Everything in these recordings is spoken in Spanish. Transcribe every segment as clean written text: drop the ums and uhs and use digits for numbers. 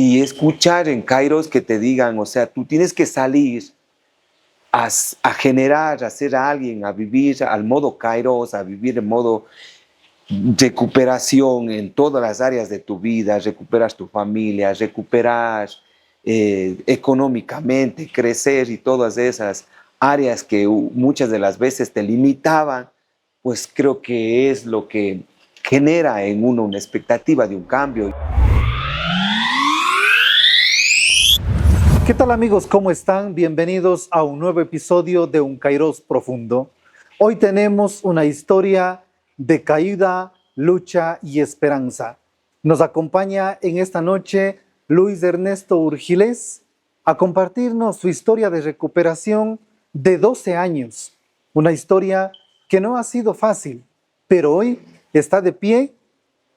Y escuchar en Kairos que te digan, o sea, tú tienes que salir a generar, a ser alguien, a vivir al modo Kairos, a vivir en modo recuperación en todas las áreas de tu vida, recuperas tu familia, recuperas económicamente, crecer y todas esas áreas que muchas de las veces te limitaban, pues creo que es lo que genera en uno una expectativa de un cambio. ¿Qué tal amigos? ¿Cómo están? Bienvenidos a un nuevo episodio de Un Kairos Profundo. Hoy tenemos una historia de caída, lucha y esperanza. Nos acompaña en esta noche Luis Ernesto Urgilés a compartirnos su historia de recuperación de 12 años. Una historia que no ha sido fácil, pero hoy está de pie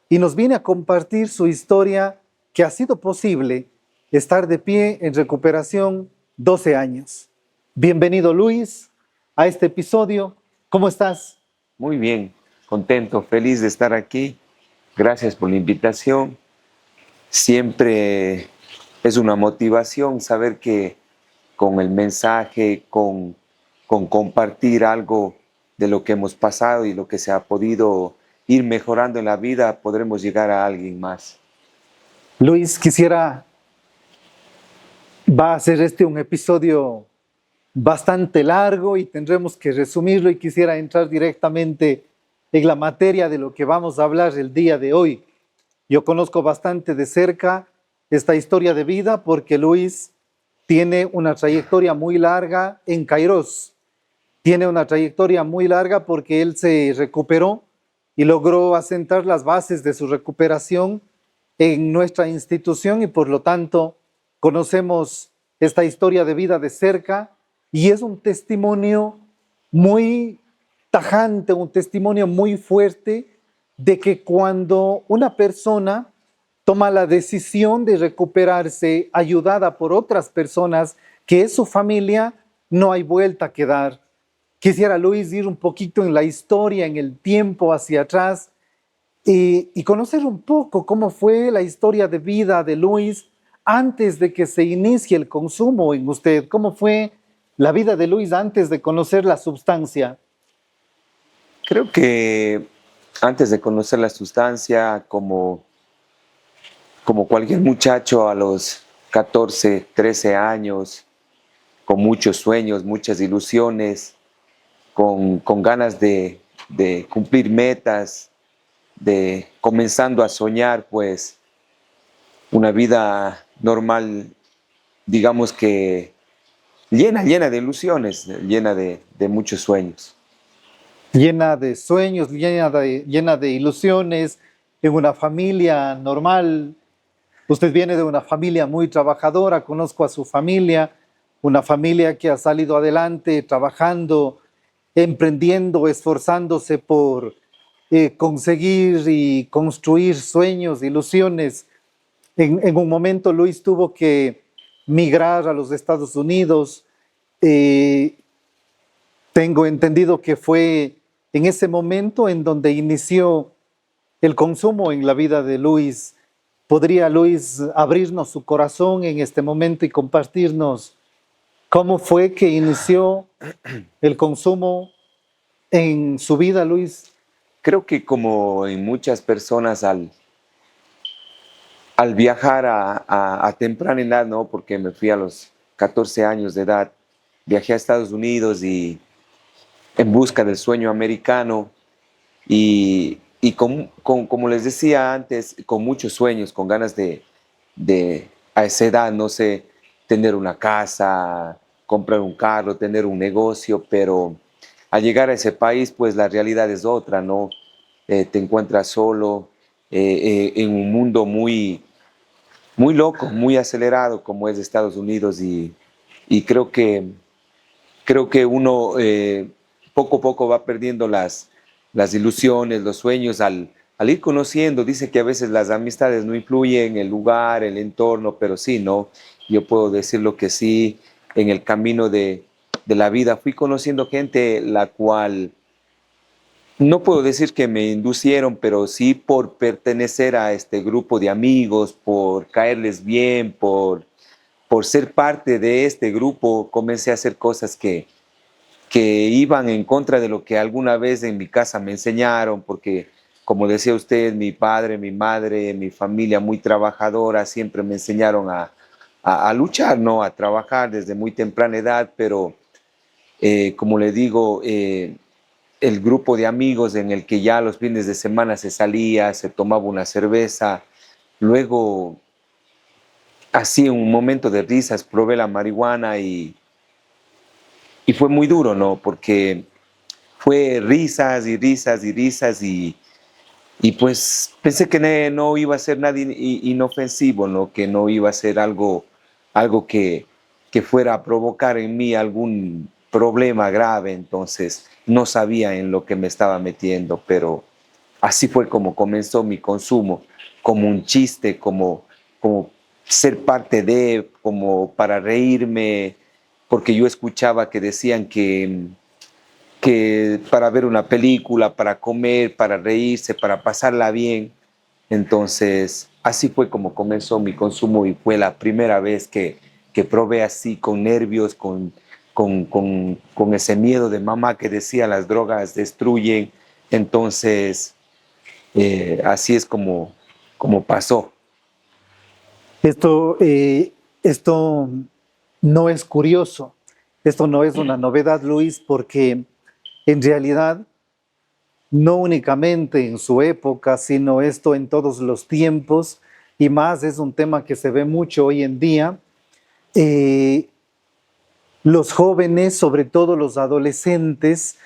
y nos viene a compartir su historia que ha sido posible estar de pie en recuperación 12 años. Bienvenido Luis a este episodio. ¿Cómo estás? Muy bien, contento, feliz de estar aquí. Gracias por la invitación. Siempre es una motivación saber que con el mensaje, con compartir algo de lo que hemos pasado y lo que se ha podido ir mejorando en la vida, podremos llegar a alguien más. Luis, va a ser un episodio bastante largo y tendremos que resumirlo y quisiera entrar directamente en la materia de lo que vamos a hablar el día de hoy. Yo conozco bastante de cerca esta historia de vida porque Luis tiene una trayectoria muy larga en Kairos. Tiene una trayectoria muy larga porque él se recuperó y logró asentar las bases de su recuperación en nuestra institución y por lo tanto conocemos esta historia de vida de cerca y es un testimonio muy tajante, un testimonio muy fuerte de que cuando una persona toma la decisión de recuperarse ayudada por otras personas, que es su familia, no hay vuelta que dar. Quisiera, Luis, ir un poquito en la historia, en el tiempo hacia atrás y conocer un poco cómo fue la historia de vida de Luis antes de que se inicie el consumo en usted. ¿Cómo fue la vida de Luis antes de conocer la sustancia? Creo que antes de conocer la sustancia, como cualquier muchacho a los 14, 13 años, con muchos sueños, muchas ilusiones, con ganas de cumplir metas, de comenzando a soñar, pues una vida normal, digamos que llena de ilusiones, llena de muchos sueños. Llena de sueños, llena de ilusiones, en una familia normal. Usted viene de una familia muy trabajadora, conozco a su familia, una familia que ha salido adelante trabajando, emprendiendo, esforzándose por conseguir y construir sueños, ilusiones. En un momento Luis tuvo que migrar a los Estados Unidos. Tengo entendido que fue en ese momento en donde inició el consumo en la vida de Luis. ¿Podría Luis abrirnos su corazón en este momento y compartirnos cómo fue que inició el consumo en su vida, Luis? Creo que como en muchas personas al viajar a temprana edad, ¿no? Porque me fui a los 14 años de edad, viajé a Estados Unidos y en busca del sueño americano y como les decía antes, con muchos sueños, con ganas de a esa edad, no sé, tener una casa, comprar un carro, tener un negocio, pero al llegar a ese país, pues la realidad es otra, ¿no? Te encuentras solo en un mundo muy loco, muy acelerado como es Estados Unidos y creo que uno poco a poco va perdiendo las ilusiones, los sueños al ir conociendo. Dice que a veces las amistades no influyen, el lugar, el entorno, pero sí, ¿no? Yo puedo decirlo que sí, en el camino de la vida fui conociendo gente la cual No puedo decir que me inducieron, pero sí por pertenecer a este grupo de amigos, por caerles bien, por ser parte de este grupo, comencé a hacer cosas que iban en contra de lo que alguna vez en mi casa me enseñaron, porque como decía usted, mi padre, mi madre, mi familia muy trabajadora, siempre me enseñaron a luchar, ¿no? A trabajar desde muy temprana edad, pero como le digo, el grupo de amigos en el que ya los fines de semana se salía, se tomaba una cerveza, luego, así en un momento de risas, probé la marihuana y fue muy duro, ¿no? Porque fue risas y risas y risas y pues pensé que no iba a ser nada inofensivo, ¿no? Que no iba a ser algo que fuera a provocar en mí algún problema grave, entonces no sabía en lo que me estaba metiendo, pero así fue como comenzó mi consumo, como un chiste, como ser parte de, como para reírme, porque yo escuchaba que decían que para ver una película, para comer, para reírse, para pasarla bien. Entonces, así fue como comenzó mi consumo y fue la primera vez que probé así con nervios, con ese miedo de mamá que decía las drogas destruyen. Entonces, así es como pasó. Esto, esto no es curioso, esto no es una novedad, Luis, porque en realidad no únicamente en su época, sino esto en todos los tiempos, y más es un tema que se ve mucho hoy en día. Eh, los jóvenes, sobre todo los adolescentes,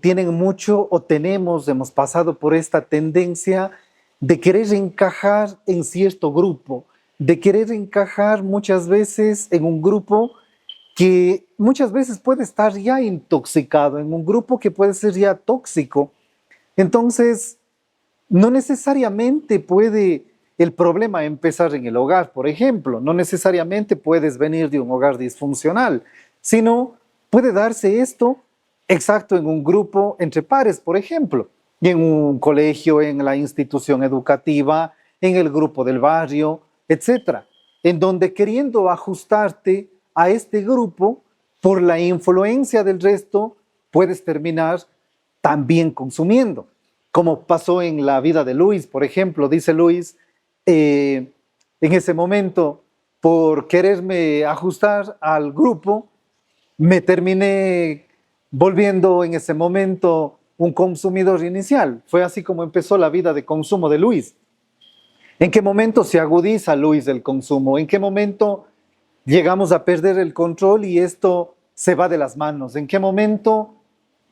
tienen mucho o tenemos, hemos pasado por esta tendencia de querer encajar en cierto grupo, de querer encajar muchas veces en un grupo que muchas veces puede estar ya intoxicado, en un grupo que puede ser ya tóxico. Entonces, no necesariamente puede el problema empezar en el hogar, por ejemplo, no necesariamente puedes venir de un hogar disfuncional, sino puede darse esto exacto en un grupo entre pares, por ejemplo, y en un colegio, en la institución educativa, en el grupo del barrio, etcétera, en donde queriendo ajustarte a este grupo por la influencia del resto, puedes terminar también consumiendo, como pasó en la vida de Luis, por ejemplo, dice Luis, en ese momento, por quererme ajustar al grupo, me terminé volviendo en ese momento un consumidor inicial. Fue así como empezó la vida de consumo de Luis. ¿En qué momento se agudiza, Luis, el consumo? ¿En qué momento llegamos a perder el control y esto se va de las manos? ¿En qué momento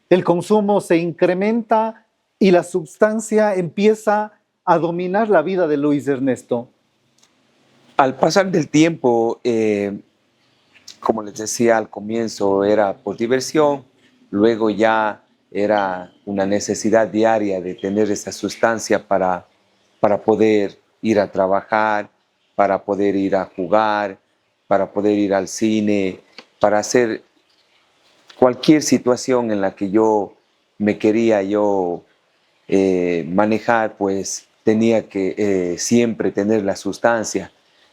el consumo se incrementa y la sustancia empieza a dominar la vida de Luis Ernesto? Al pasar del tiempo, como les decía al comienzo, era por diversión, luego ya era una necesidad diaria de tener esa sustancia para poder ir a trabajar, para poder ir a jugar, para poder ir al cine, para hacer cualquier situación en la que yo me quería yo manejar, pues tenía que siempre tener la sustancia.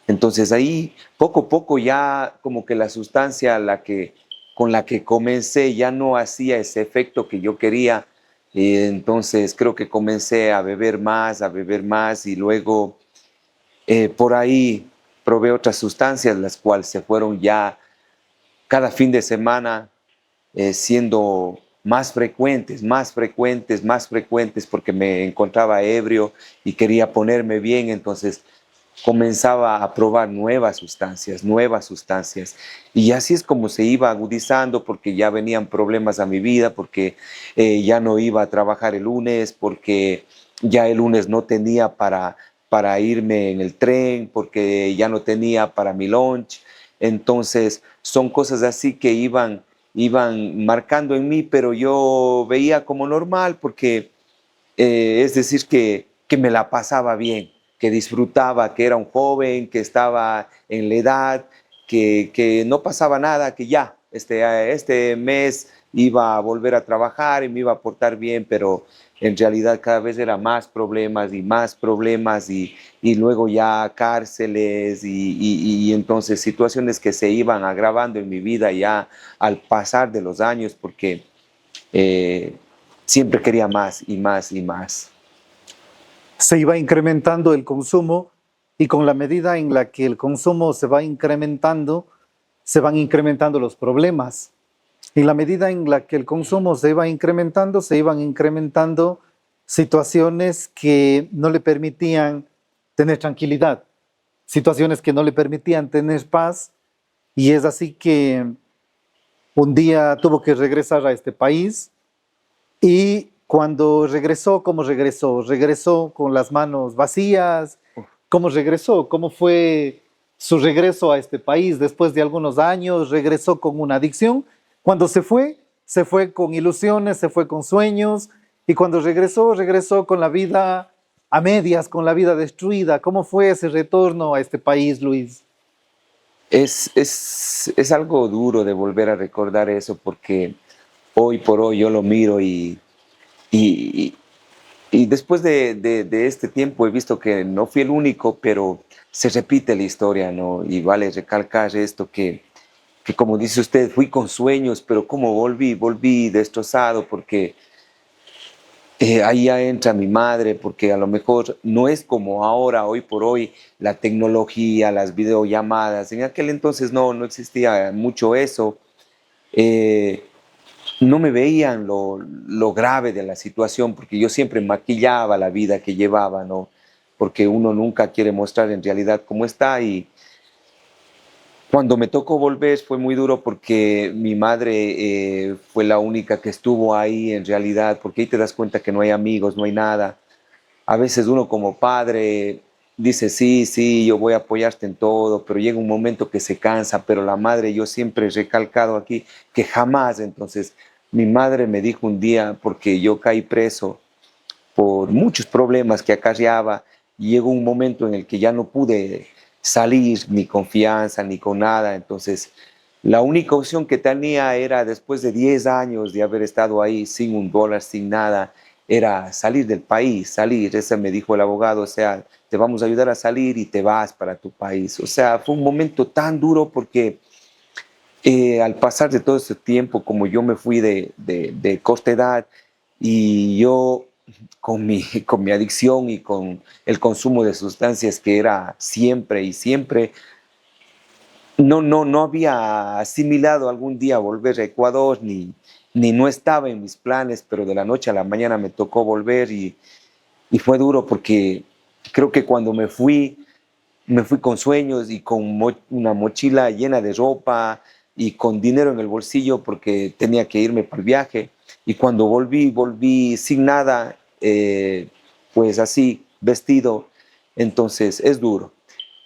Entonces ahí poco a poco ya como que la sustancia con la que comencé ya no hacía ese efecto que yo quería. Entonces creo que comencé a beber más y luego por ahí probé otras sustancias, las cuales se fueron ya cada fin de semana siendo más frecuentes, más frecuentes, más frecuentes, porque me encontraba ebrio y quería ponerme bien, entonces comenzaba a probar nuevas sustancias. Y así es como se iba agudizando, porque ya venían problemas a mi vida, porque ya no iba a trabajar el lunes, porque ya el lunes no tenía para irme en el tren, porque ya no tenía para mi lunch. Entonces son cosas así que iban marcando en mí, pero yo veía como normal porque es decir, que me la pasaba bien, que disfrutaba, que era un joven, que estaba en la edad, que no pasaba nada, que ya, este mes iba a volver a trabajar y me iba a portar bien, pero en realidad cada vez era más problemas y luego ya cárceles y entonces situaciones que se iban agravando en mi vida ya al pasar de los años porque eh, siempre quería más y más y más. Se iba incrementando el consumo y con la medida en la que el consumo se va incrementando, se van incrementando los problemas. En la medida en la que el consumo se iba incrementando, se iban incrementando situaciones que no le permitían tener tranquilidad, situaciones que no le permitían tener paz, y es así que un día tuvo que regresar a este país y cuando regresó, ¿cómo regresó? ¿Regresó con las manos vacías? ¿Cómo regresó? ¿Cómo fue su regreso a este país después de algunos años? ¿Regresó con una adicción? Cuando se fue con ilusiones, se fue con sueños y cuando regresó, regresó con la vida a medias, con la vida destruida. ¿Cómo fue ese retorno a este país, Luis? Es algo duro de volver a recordar eso porque hoy por hoy yo lo miro y, y después de este tiempo he visto que no fui el único, pero se repite la historia, ¿no? Y vale recalcar esto que como dice usted, fui con sueños, pero como volví destrozado porque ahí ya entra mi madre, porque a lo mejor no es como ahora, hoy por hoy, la tecnología, las videollamadas. En aquel entonces no existía mucho eso. Eh, no me veían lo grave de la situación, porque yo siempre maquillaba la vida que llevaba, ¿no? Porque uno nunca quiere mostrar en realidad cómo está y cuando me tocó volver fue muy duro porque mi madre fue la única que estuvo ahí en realidad, porque ahí te das cuenta que no hay amigos, no hay nada. A veces uno como padre dice, sí, sí, yo voy a apoyarte en todo, pero llega un momento que se cansa, pero la madre, yo siempre he recalcado aquí que jamás, entonces, mi madre me dijo un día, porque yo caí preso por muchos problemas que acarreaba, y llegó un momento en el que ya no pude salir ni confianza ni con nada, entonces la única opción que tenía era, después de 10 años de haber estado ahí sin un dólar, sin nada, era salir del país, salir. Ese me dijo el abogado, o sea, te vamos a ayudar a salir y te vas para tu país. O sea, fue un momento tan duro porque al pasar de todo ese tiempo, como yo me fui de corta edad y yo con mi adicción y con el consumo de sustancias que era siempre y siempre, no había asimilado algún día volver a Ecuador, ni no estaba en mis planes, pero de la noche a la mañana me tocó volver y fue duro porque creo que cuando me fui con sueños y con una mochila llena de ropa y con dinero en el bolsillo porque tenía que irme para el viaje. Y cuando volví sin nada, pues así, vestido. Entonces es duro.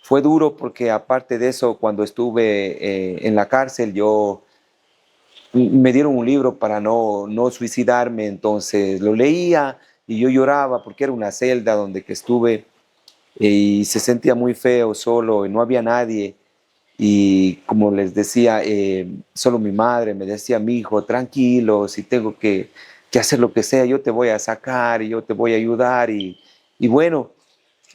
Fue duro porque aparte de eso, cuando estuve en la cárcel, me dieron un libro para no suicidarme, entonces lo leía y yo lloraba porque era una celda donde que estuve y se sentía muy feo solo y no había nadie. Y como les decía, solo mi madre me decía, mi hijo, tranquilo, si tengo que hacer lo que sea, yo te voy a sacar y yo te voy a ayudar. Y bueno,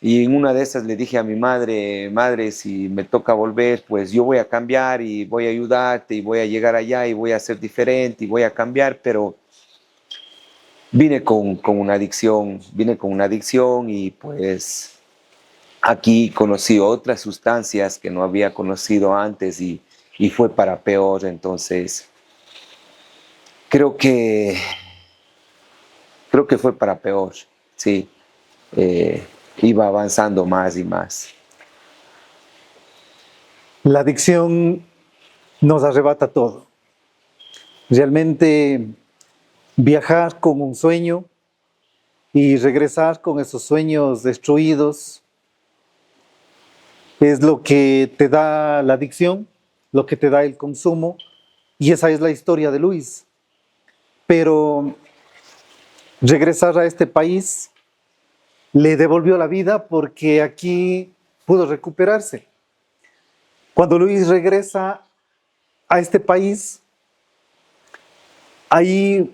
y en una de esas le dije a mi madre, madre, si me toca volver, pues yo voy a cambiar y voy a ayudarte y voy a llegar allá y voy a ser diferente y voy a cambiar, pero vine con una adicción y pues aquí conocí otras sustancias que no había conocido antes y fue para peor. Entonces, creo que, creo que fue para peor, sí. Eh, Iba avanzando más y más. La adicción nos arrebata todo. Realmente viajar con un sueño y regresar con esos sueños destruidos es lo que te da la adicción, lo que te da el consumo, y esa es la historia de Luis. Pero regresar a este país le devolvió la vida porque aquí pudo recuperarse. Cuando Luis regresa a este país, Hay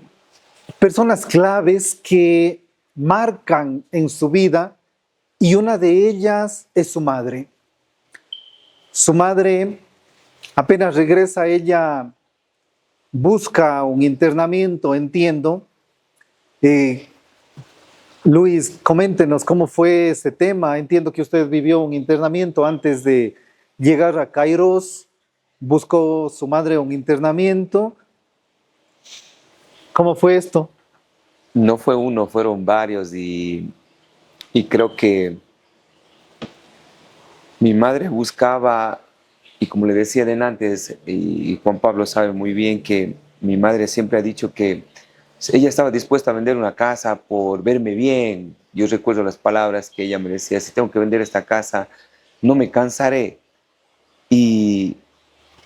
personas claves que marcan en su vida y una de ellas es su madre. Su madre, apenas regresa, ella busca un internamiento, entiendo. Eh, Luis, coméntenos cómo fue ese tema. Entiendo que usted vivió un internamiento antes de llegar a Kairos. Buscó su madre un internamiento. ¿Cómo fue esto? No fue uno, fueron varios y creo que mi madre buscaba, y como le decía de antes, y Juan Pablo sabe muy bien que mi madre siempre ha dicho que ella estaba dispuesta a vender una casa por verme bien. Yo recuerdo las palabras que ella me decía: si tengo que vender esta casa, no me cansaré. Y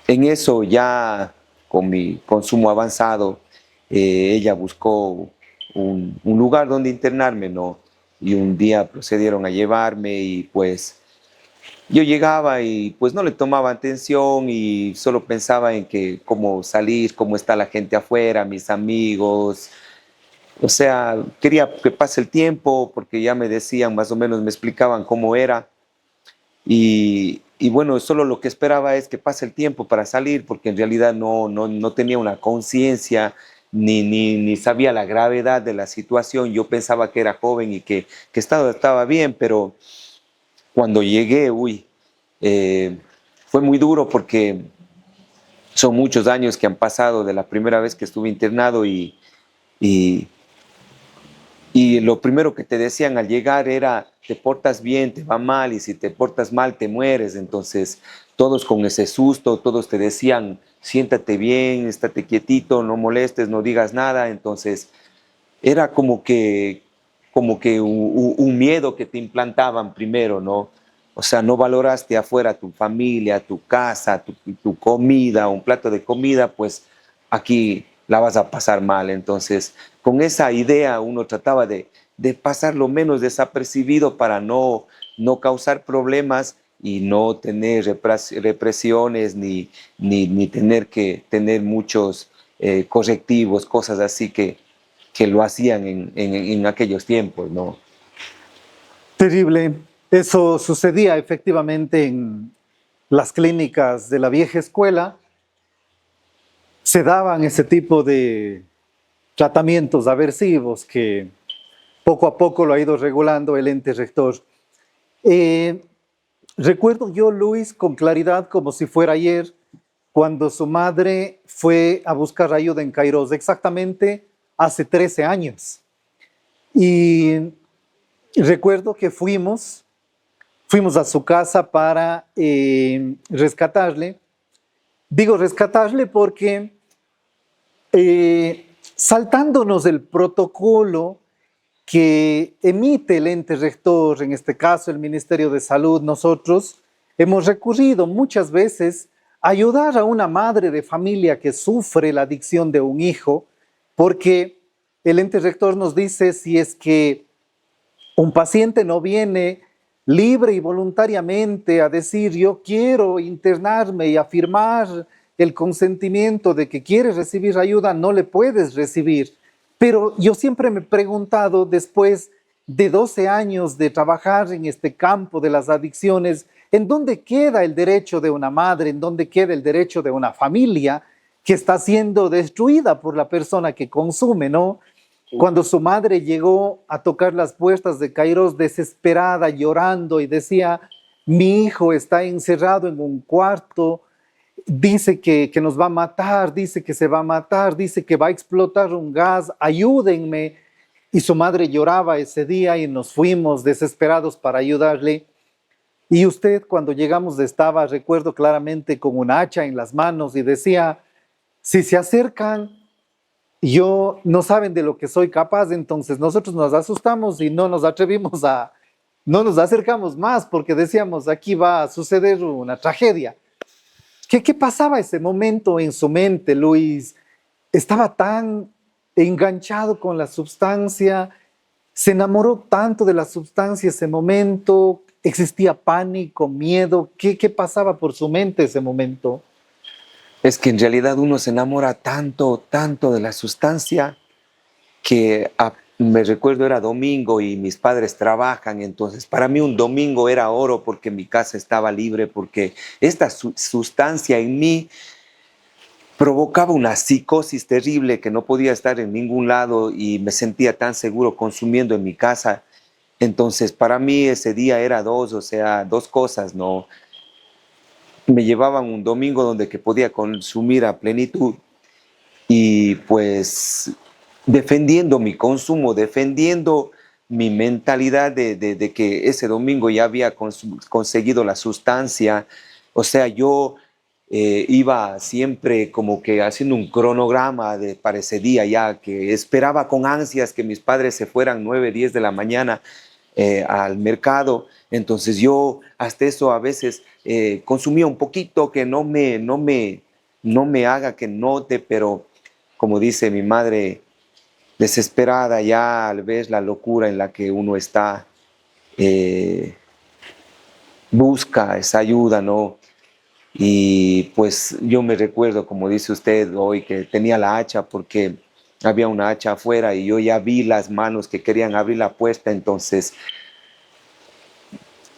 en eso, ya con mi consumo avanzado, ella buscó un lugar donde internarme, ¿no? Y un día procedieron a llevarme y pues yo llegaba y pues no le tomaba atención y solo pensaba en que cómo salir, cómo está la gente afuera, mis amigos. O sea, quería que pase el tiempo porque ya me decían, más o menos me explicaban cómo era. Y bueno, solo lo que esperaba es que pase el tiempo para salir, porque en realidad no tenía una conciencia ni sabía la gravedad de la situación. Yo pensaba que era joven y que estaba bien, pero cuando llegué, uy, eh, fue muy duro porque son muchos años que han pasado de la primera vez que estuve internado y, y lo primero que te decían al llegar era: te portas bien, te va mal, y si te portas mal, te mueres. Entonces, todos con ese susto, todos te decían: siéntate bien, estate quietito, no molestes, no digas nada. Entonces, era como que un miedo que te implantaban primero, ¿no? O sea, no valoraste afuera tu familia, tu casa, tu comida, un plato de comida, pues aquí la vas a pasar mal. Entonces, con esa idea uno trataba de pasar lo menos desapercibido para no causar problemas y no tener represiones ni tener que tener muchos correctivos, cosas así que lo hacían en aquellos tiempos, ¿no? Terrible. Eso sucedía efectivamente en las clínicas de la vieja escuela. Se daban ese tipo de tratamientos aversivos que poco a poco lo ha ido regulando el ente rector. Eh, Recuerdo yo, Luis, con claridad, como si fuera ayer, cuando su madre fue a buscar ayuda en Kairos, exactamente hace 13 años. Y recuerdo que fuimos a su casa para rescatarle. Digo rescatarle porque saltándonos el protocolo que emite el ente rector, en este caso el Ministerio de Salud, nosotros hemos recurrido muchas veces a ayudar a una madre de familia que sufre la adicción de un hijo, porque el ente rector nos dice: si es que un paciente no viene libre y voluntariamente a decir yo quiero internarme y afirmar el consentimiento de que quiere recibir ayuda, no le puedes recibir. Pero yo siempre me he preguntado, después de 12 años de trabajar en este campo de las adicciones, ¿en dónde queda el derecho de una madre? ¿En dónde queda el derecho de una familia que está siendo destruida por la persona que consume, ¿no? Cuando su madre llegó a tocar las puertas de Kairos desesperada, llorando, y decía: mi hijo está encerrado en un cuarto, dice que nos va a matar, dice que se va a matar, dice que va a explotar un gas, ayúdenme. Y su madre lloraba ese día y nos fuimos desesperados para ayudarle. Y usted, cuando llegamos, estaba, recuerdo claramente, con un hacha en las manos y decía: si se acercan, yo no saben de lo que soy capaz. Entonces nosotros nos asustamos y no nos atrevimos no nos acercamos más, porque decíamos: aquí va a suceder una tragedia. ¿Qué pasaba ese momento en su mente, Luis? Estaba tan enganchado con la sustancia, se enamoró tanto de la sustancia ese momento, existía pánico, miedo. ¿Qué pasaba por su mente ese momento? Es que en realidad uno se enamora tanto, tanto de la sustancia que me recuerdo era domingo y mis padres trabajan, entonces para mí un domingo era oro porque mi casa estaba libre, porque esta sustancia en mí provocaba una psicosis terrible que no podía estar en ningún lado y me sentía tan seguro consumiendo en mi casa. Entonces para mí ese día era dos, o sea, dos cosas, ¿no? Me llevaban un domingo donde que podía consumir a plenitud y pues defendiendo mi consumo, defendiendo mi mentalidad de que ese domingo ya había conseguido la sustancia. O sea, yo iba siempre como que haciendo un cronograma para ese día ya, que esperaba con ansias que mis padres se fueran 9, 10 de la mañana al mercado. Entonces yo hasta eso a veces consumía un poquito que no me haga que note, pero como dice mi madre, desesperada ya al ver la locura en la que uno está, eh, busca esa ayuda, ¿no? Y pues yo me recuerdo, como dice usted hoy, que tenía la hacha porque había una hacha afuera y yo ya vi las manos que querían abrir la puerta, entonces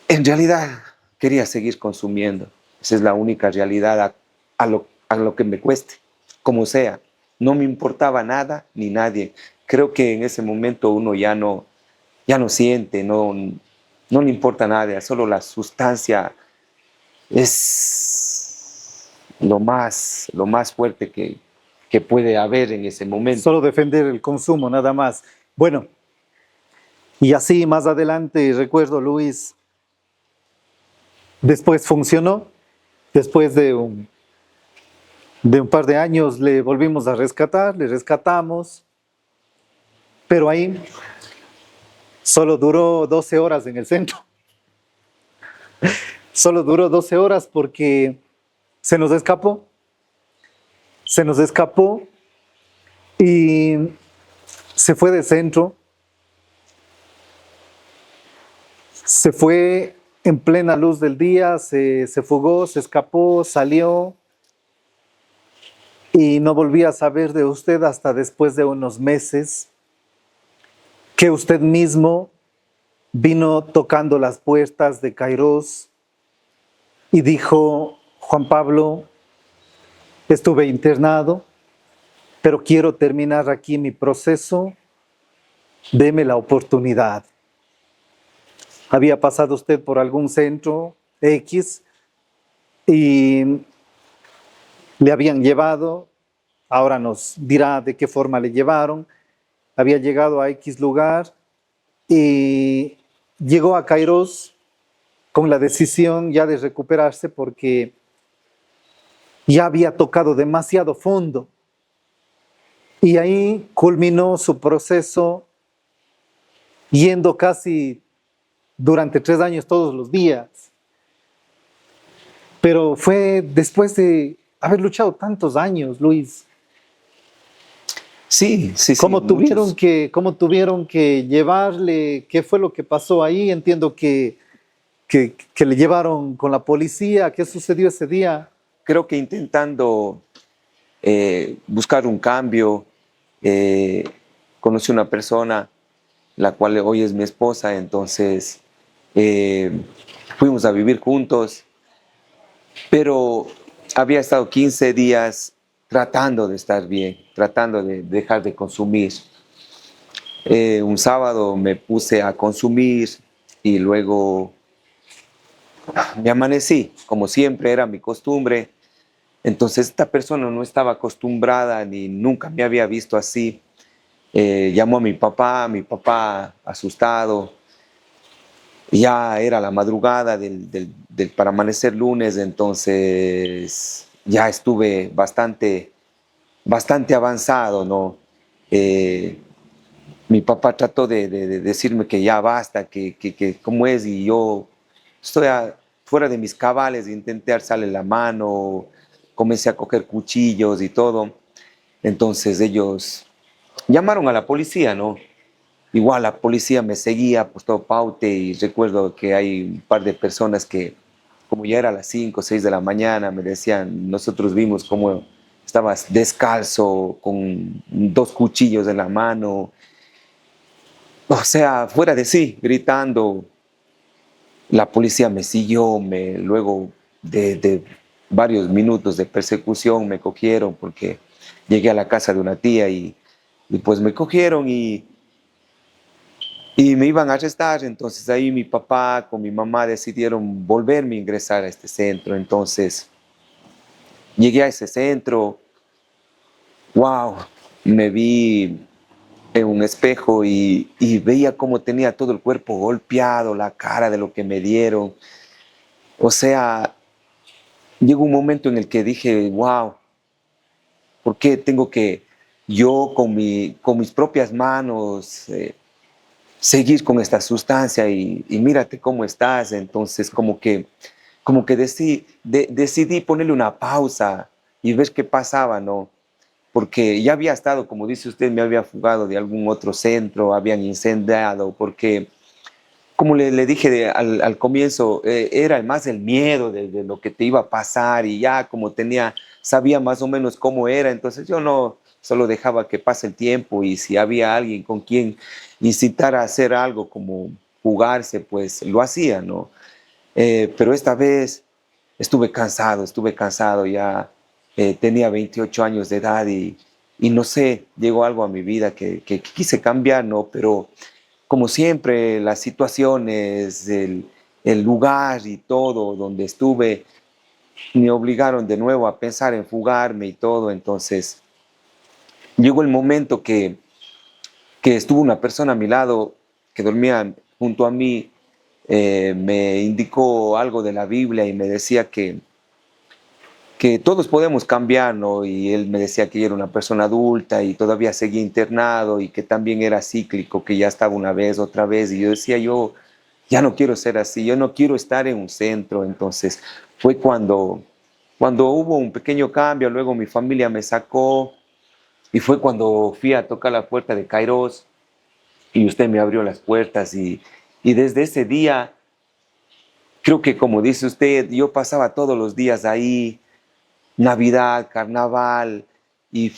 en realidad quería seguir consumiendo. Esa es la única realidad a lo que me cueste, como sea. No me importaba nada ni nadie. Creo que en ese momento uno ya no siente, no le importa nada, solo la sustancia es lo más fuerte que puede haber en ese momento. Solo defender el consumo, nada más. Bueno, y así más adelante, recuerdo, Luis, después funcionó, después de un par de años le volvimos a rescatar, le rescatamos, pero ahí solo duró 12 horas en el centro. Solo duró 12 horas porque se nos escapó. Se nos escapó y se fue del centro. Se fue en plena luz del día, se fugó, se escapó, salió y no volví a saber de usted hasta después de unos meses que usted mismo vino tocando las puertas de Kairos y dijo: Juan Pablo, estuve internado, pero quiero terminar aquí mi proceso, deme la oportunidad. Había pasado usted por algún centro X y le habían llevado, ahora nos dirá de qué forma le llevaron, había llegado a X lugar y llegó a Kairos con la decisión ya de recuperarse porque ya había tocado demasiado fondo. Y ahí culminó su proceso yendo casi durante 3 años todos los días. Pero fue después de haber luchado tantos años, Luis. Sí, sí, sí. ¿Cómo tuvieron que llevarle? ¿Qué fue lo que pasó ahí? Entiendo que le llevaron con la policía. ¿Qué sucedió ese día? Creo que intentando buscar un cambio, conocí una persona, la cual hoy es mi esposa, entonces fuimos a vivir juntos, pero había estado 15 días tratando de estar bien, tratando de dejar de consumir. Un sábado me puse a consumir y luego me amanecí, como siempre era mi costumbre. Entonces esta persona no estaba acostumbrada ni nunca me había visto así. Llamó a mi papá asustado. Ya era la madrugada para amanecer lunes, entonces ya estuve bastante avanzado, ¿no? Mi papá trató de decirme que ya basta, que cómo es, y yo estoy fuera de mis cabales, intenté alzarle la mano, comencé a coger cuchillos y todo. Entonces ellos llamaron a la policía, ¿no? Igual la policía me seguía por todo Paute y recuerdo que hay un par de personas que como ya era las 5 o 6 de la mañana, me decían, nosotros vimos cómo estabas descalzo, con 2 cuchillos en la mano, o sea, fuera de sí, gritando. La policía me siguió, luego de varios minutos de persecución me cogieron porque llegué a la casa de una tía y pues me cogieron y me iban a arrestar. Entonces ahí mi papá con mi mamá decidieron volverme a ingresar a este centro. Entonces llegué a ese centro, wow, me vi en un espejo y veía cómo tenía todo el cuerpo golpeado, la cara de lo que me dieron. O sea, llegó un momento en el que dije, wow, ¿por qué tengo que yo con mis propias manos seguir con esta sustancia y mírate cómo estás? Entonces como que decidí ponerle una pausa y ver qué pasaba, ¿no? Porque ya había estado, como dice usted, me había fugado de algún otro centro, habían incendiado, porque como le dije al comienzo, era más el miedo de lo que te iba a pasar y ya como sabía más o menos cómo era, entonces yo no solo dejaba que pase el tiempo y si había alguien con quien incitar a hacer algo como jugarse, pues lo hacía, ¿no? Pero esta vez estuve cansado ya, tenía 28 años de edad y no sé, llegó algo a mi vida que quise cambiar, ¿no? Pero como siempre, las situaciones, el lugar y todo donde estuve me obligaron de nuevo a pensar en fugarme y todo. Entonces llegó el momento que estuvo una persona a mi lado que dormía junto a mí, me indicó algo de la Biblia y me decía que todos podemos cambiar, ¿no? Y él me decía que yo era una persona adulta y todavía seguía internado y que también era cíclico, que ya estaba una vez, otra vez. Y yo decía, yo ya no quiero ser así, yo no quiero estar en un centro. Entonces fue cuando hubo un pequeño cambio, luego mi familia me sacó y fue cuando fui a tocar la puerta de Kairos y usted me abrió las puertas y desde ese día, creo que como dice usted, yo pasaba todos los días ahí, Navidad, Carnaval, y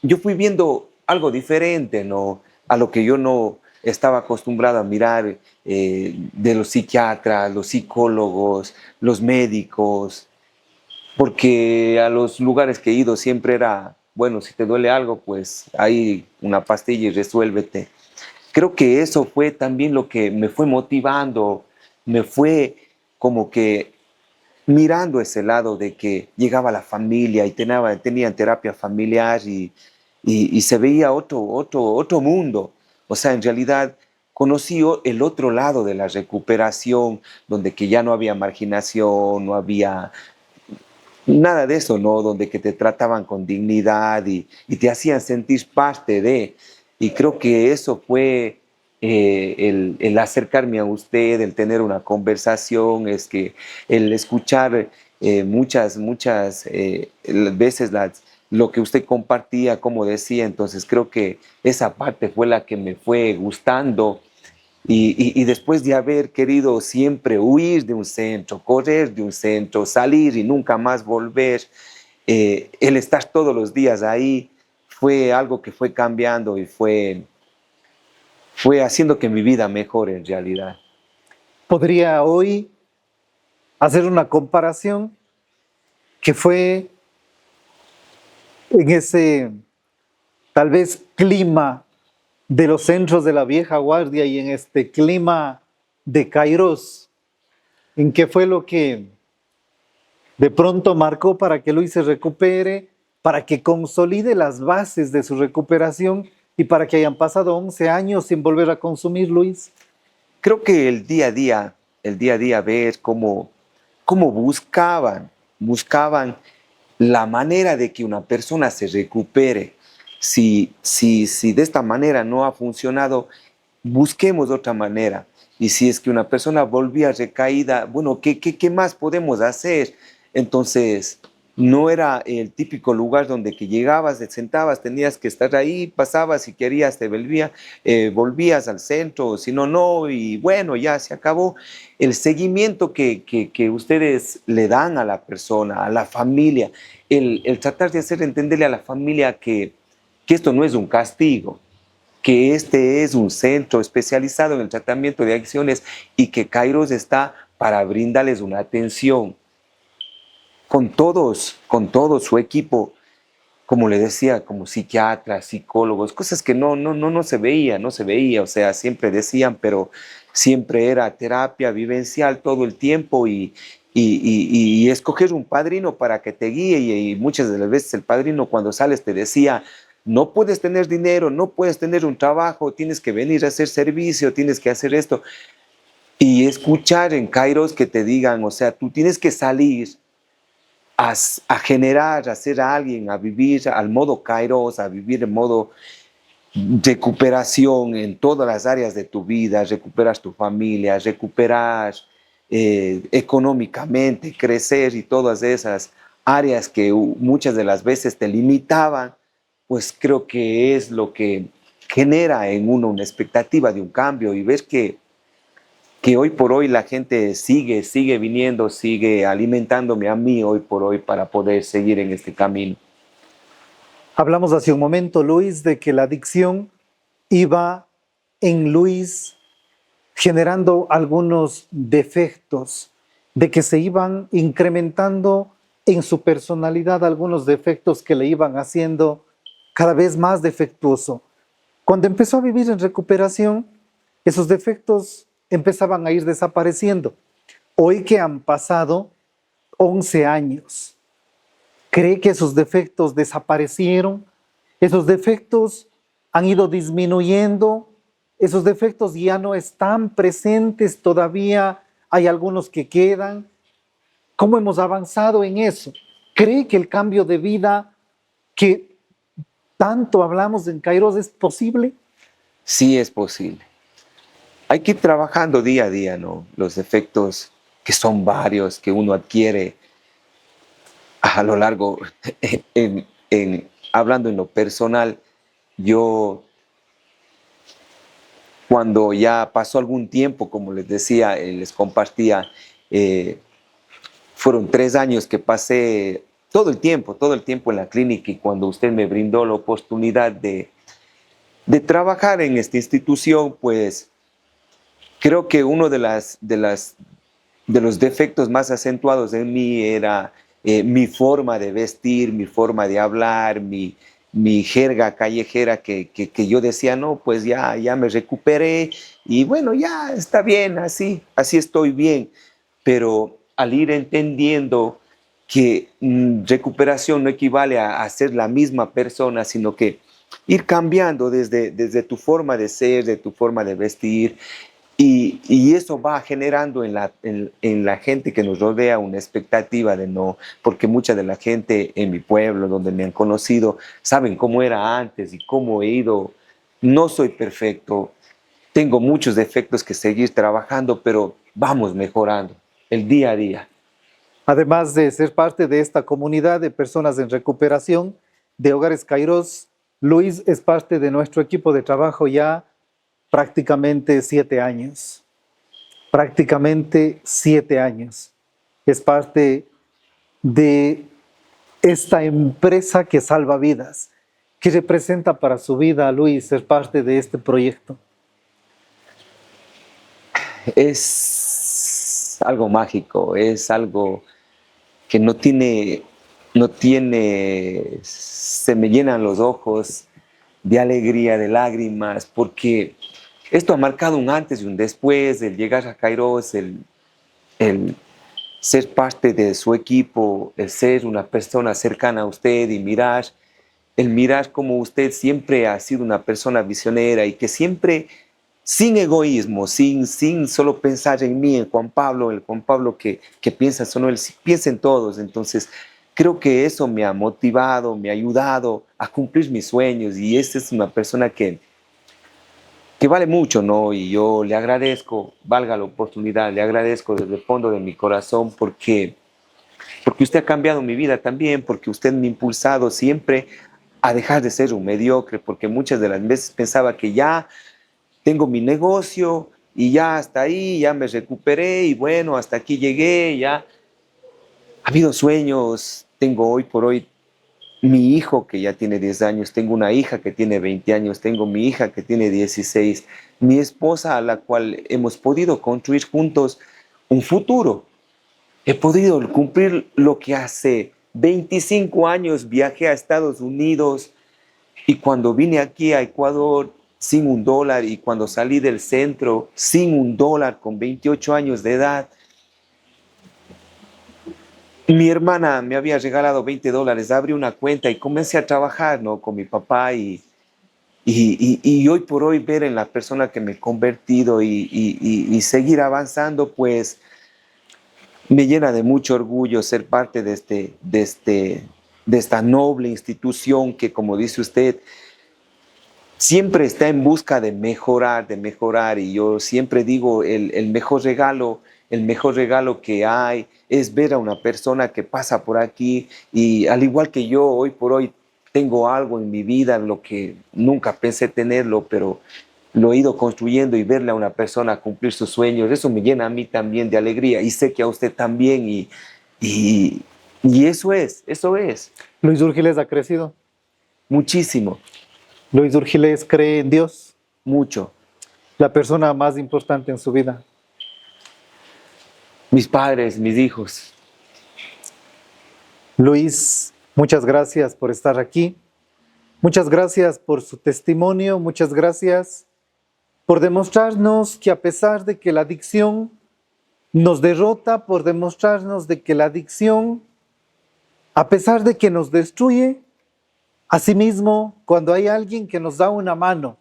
yo fui viendo algo diferente, ¿no? A lo que yo no estaba acostumbrado a mirar, de los psiquiatras, los psicólogos, los médicos, porque a los lugares que he ido siempre era, bueno, si te duele algo, pues hay una pastilla y resuélvete. Creo que eso fue también lo que me fue motivando, me fue como que mirando ese lado de que llegaba la familia y tenían terapia familiar y se veía otro mundo. O sea, en realidad conocí el otro lado de la recuperación, donde que ya no había marginación, no había nada de eso, ¿no? Donde que te trataban con dignidad y te hacían sentir parte de. Y creo que eso fue, el acercarme a usted, el tener una conversación, es que el escuchar, muchas veces lo que usted compartía, como decía, entonces creo que esa parte fue la que me fue gustando y después de haber querido siempre huir de un centro, correr de un centro, salir y nunca más volver, el estar todos los días ahí fue algo que fue cambiando y fue haciendo que mi vida mejore en realidad. Podría hoy hacer una comparación que fue en ese tal vez clima de los centros de la vieja guardia y en este clima de Kairos, en qué fue lo que de pronto marcó para que Luis se recupere, para que consolide las bases de su recuperación y para que hayan pasado 11 años sin volver a consumir, Luis. Creo que el día a día ver cómo buscaban la manera de que una persona se recupere. Si de esta manera no ha funcionado, busquemos otra manera. Y si es que una persona volvía recaída, bueno, ¿qué más podemos hacer? Entonces, no era el típico lugar donde que llegabas, te sentabas, tenías que estar ahí, pasabas, si querías te volvías al centro, si no, no, y bueno, ya se acabó. El seguimiento que ustedes le dan a la persona, a la familia, el tratar de hacer entenderle a la familia que esto no es un castigo, que este es un centro especializado en el tratamiento de adicciones y que Kairos está para brindarles una atención con todo su equipo, como le decía, como psiquiatras, psicólogos, cosas que no se veía, no se veía, o sea, siempre decían, pero siempre era terapia vivencial todo el tiempo y escoger un padrino para que te guíe y muchas de las veces el padrino cuando sales te decía, no puedes tener dinero, no puedes tener un trabajo, tienes que venir a hacer servicio, tienes que hacer esto. Y escuchar en Kairos que te digan, o sea, tú tienes que salir a generar, a ser alguien, a vivir al modo Kairos, a vivir en modo recuperación en todas las áreas de tu vida, recuperas tu familia, recuperar económicamente, crecer y todas esas áreas que muchas de las veces te limitaban, pues creo que es lo que genera en uno una expectativa de un cambio y ves que hoy por hoy la gente sigue viniendo, sigue alimentándome a mí hoy por hoy para poder seguir en este camino. Hablamos hace un momento, Luis, de que la adicción iba en Luis generando algunos defectos, de que se iban incrementando en su personalidad algunos defectos que le iban haciendo cada vez más defectuoso. Cuando empezó a vivir en recuperación, esos defectos empezaban a ir desapareciendo. Hoy que han pasado 11 años, ¿cree que esos defectos desaparecieron? ¿Esos defectos han ido disminuyendo? ¿Esos defectos ya no están presentes todavía? ¿Hay algunos que quedan? ¿Cómo hemos avanzado en eso? ¿Cree que el cambio de vida que tanto hablamos en Kairos es posible? Sí es posible. Hay que ir trabajando día a día, ¿no? Los defectos que son varios, que uno adquiere a lo largo, hablando en lo personal, yo cuando ya pasó algún tiempo, como les decía, les compartía, eh, fueron 3 años que pasé todo el tiempo en la clínica y cuando usted me brindó la oportunidad de trabajar en esta institución, pues creo que uno de los defectos más acentuados en mí era mi forma de vestir, mi forma de hablar, mi jerga callejera que yo decía, no, pues ya me recuperé y bueno, ya está bien, así estoy bien. Pero al ir entendiendo que recuperación no equivale a ser la misma persona, sino que ir cambiando desde tu forma de ser, de tu forma de vestir, y eso va generando en la gente que nos rodea una expectativa de no, porque mucha de la gente en mi pueblo, donde me han conocido, saben cómo era antes y cómo he ido. No soy perfecto, tengo muchos defectos que seguir trabajando, pero vamos mejorando el día a día. Además de ser parte de esta comunidad de personas en recuperación de Hogares Kairos, Luis es parte de nuestro equipo de trabajo ya prácticamente 7 años. Prácticamente 7 años. Es parte de esta empresa que salva vidas. ¿Qué representa para su vida, Luis, ser parte de este proyecto? Es algo mágico, es algo que se me llenan los ojos de alegría, de lágrimas, porque esto ha marcado un antes y un después, el llegar a Kairos, el ser parte de su equipo, el ser una persona cercana a usted y el mirar como usted siempre ha sido una persona visionera y que siempre, sin egoísmo, sin solo pensar en mí, en Juan Pablo, el Juan Pablo que piensa solo él, piensa en todos. Entonces, creo que eso me ha motivado, me ha ayudado a cumplir mis sueños y esta es una persona que vale mucho, ¿no? Y yo le agradezco, valga la oportunidad, le agradezco desde el fondo de mi corazón porque porque usted ha cambiado mi vida también, porque usted me ha impulsado siempre a dejar de ser un mediocre, porque muchas de las veces pensaba que ya tengo mi negocio y ya hasta ahí, ya me recuperé y bueno, hasta aquí llegué, ya. Ha habido sueños, tengo hoy por hoy mi hijo que ya tiene 10 años, tengo una hija que tiene 20 años, tengo mi hija que tiene 16, mi esposa a la cual hemos podido construir juntos un futuro. He podido cumplir lo que hace 25 años viajé a Estados Unidos y cuando vine aquí a Ecuador sin $1 y cuando salí del centro sin $1 con 28 años de edad, mi hermana me había regalado $20, abrí una cuenta y comencé a trabajar, ¿no?, con mi papá y hoy por hoy ver en la persona que me he convertido y seguir avanzando, pues me llena de mucho orgullo ser parte de esta noble institución que, como dice usted, siempre está en busca de mejorar. Y yo siempre digo, el mejor regalo que hay es ver a una persona que pasa por aquí y al igual que yo, hoy por hoy tengo algo en mi vida, lo que nunca pensé tenerlo, pero lo he ido construyendo y verle a una persona cumplir sus sueños, eso me llena a mí también de alegría y sé que a usted también y, y eso es, Luis Urgiles ha crecido. muchísimo, Luis Urgiles cree en Dios, mucho. la persona más importante en su vida. Mis padres, mis hijos. Luis, muchas gracias por estar aquí. Muchas gracias por su testimonio. Muchas gracias por demostrarnos que a pesar de que la adicción nos derrota, por demostrarnos de que la adicción, a pesar de que nos destruye, asimismo, cuando hay alguien que nos da una mano,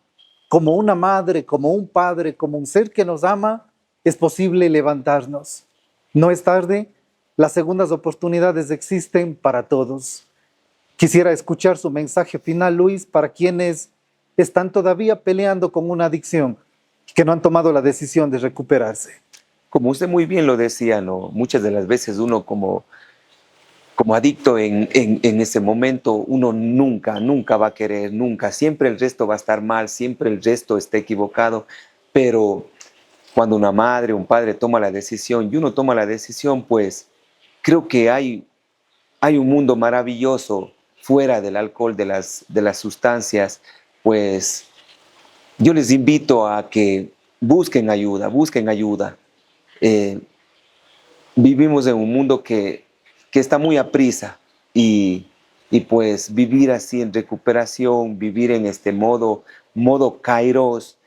como una madre, como un padre, como un ser que nos ama, es posible levantarnos. No es tarde, las segundas oportunidades existen para todos. Quisiera escuchar su mensaje final, Luis, para quienes están todavía peleando con una adicción y que no han tomado la decisión de recuperarse. Como usted muy bien lo decía, ¿no? Muchas de las veces uno como adicto en ese momento, uno nunca va a querer, nunca. Siempre el resto va a estar mal, siempre el resto está equivocado, pero cuando una madre o un padre toma la decisión y uno toma la decisión, pues creo que hay un mundo maravilloso fuera del alcohol, de las sustancias, pues yo les invito a que busquen ayuda. Vivimos en un mundo que está muy aprisa y pues vivir así en recuperación, vivir en este modo Kairos,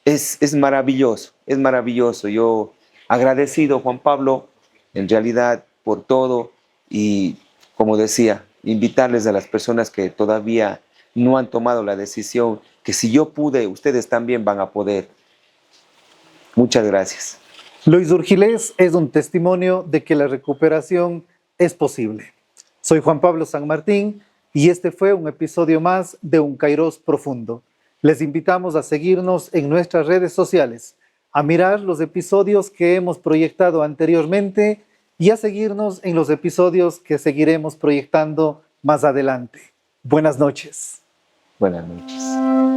es maravilloso, es maravilloso. Yo agradecido, Juan Pablo, en realidad por todo y como decía, invitarles a las personas que todavía no han tomado la decisión, que si yo pude, ustedes también van a poder. Muchas gracias. Luis Urgiles es un testimonio de que la recuperación es posible. Soy Juan Pablo San Martín y este fue un episodio más de Un Kairos Profundo. Les invitamos a seguirnos en nuestras redes sociales, a mirar los episodios que hemos proyectado anteriormente y a seguirnos en los episodios que seguiremos proyectando más adelante. Buenas noches. Buenas noches.